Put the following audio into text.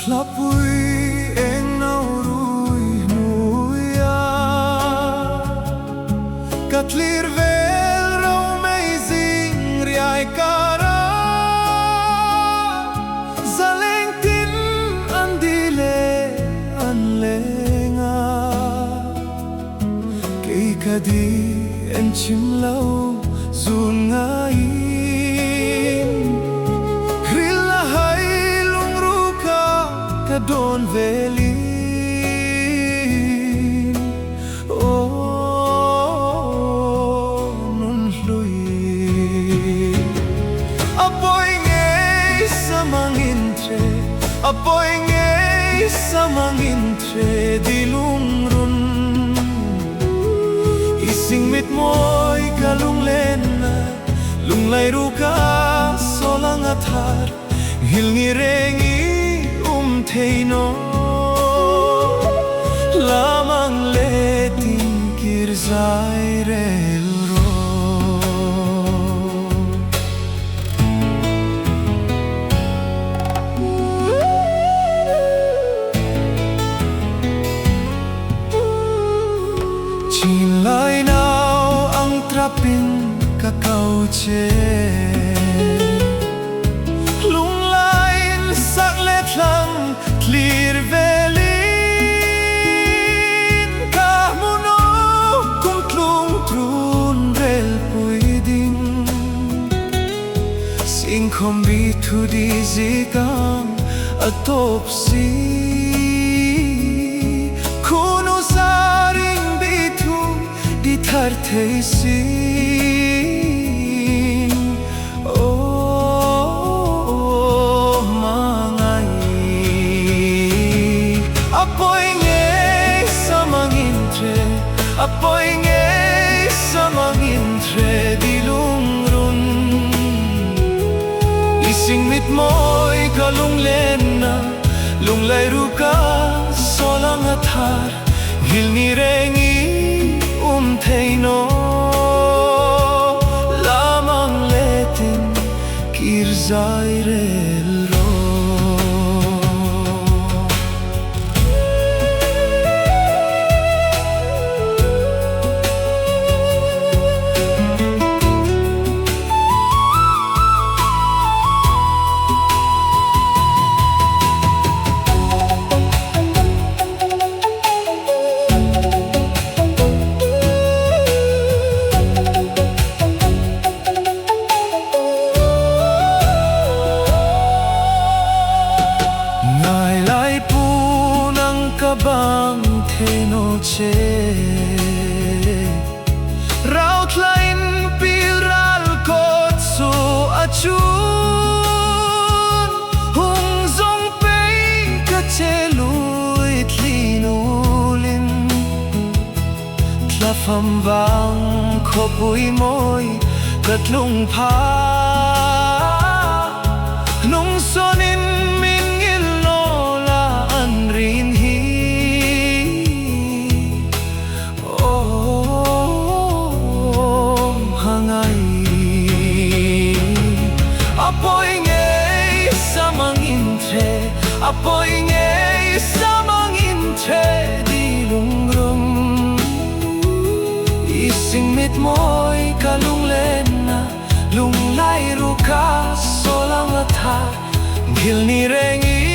Lapui eng nau rui muya ka Thlir vel rau mei zing riai kara zaleng tin an dile an lenga kei ka di en chim lau zun ngai Don velin nun hlui Pawi Ngei Sam-ang Inthre Pawi Ngei Sam-ang Inthre di lungrun ising mit moi ka lung len na lung lai ru ka solang athar hil ngi rengi Thei no lamang le tin kir zai rel ro Chin lai nau ang trapin ka kau che lung lain sak le thlang Thlir velin ka muno kung tlung trun rel pui ding sing khom bi thu di zikang atop si kuno saring bi thu di thar thei si Pawi Ngei Sam-ang Inthre Pawi Ngei Sam-ang Inthre di lungrun ising mit moi ka lung len na lung lai ru ka solang athar hil ni rengi thei no lamang letin kir zai rel ro Bang theno che rau tlain pil ral kot su achun hung zong pei ka che lui tlinulin tlafam bang khopui moi katlung pha nung sonin min il no la an rin Pawi Ngei Sam-ang Inthre Pawi Ngei Sam-ang Inthre di lungrun ising mit moi ka lung len na lung lai ru ka solang athar hil ni rengi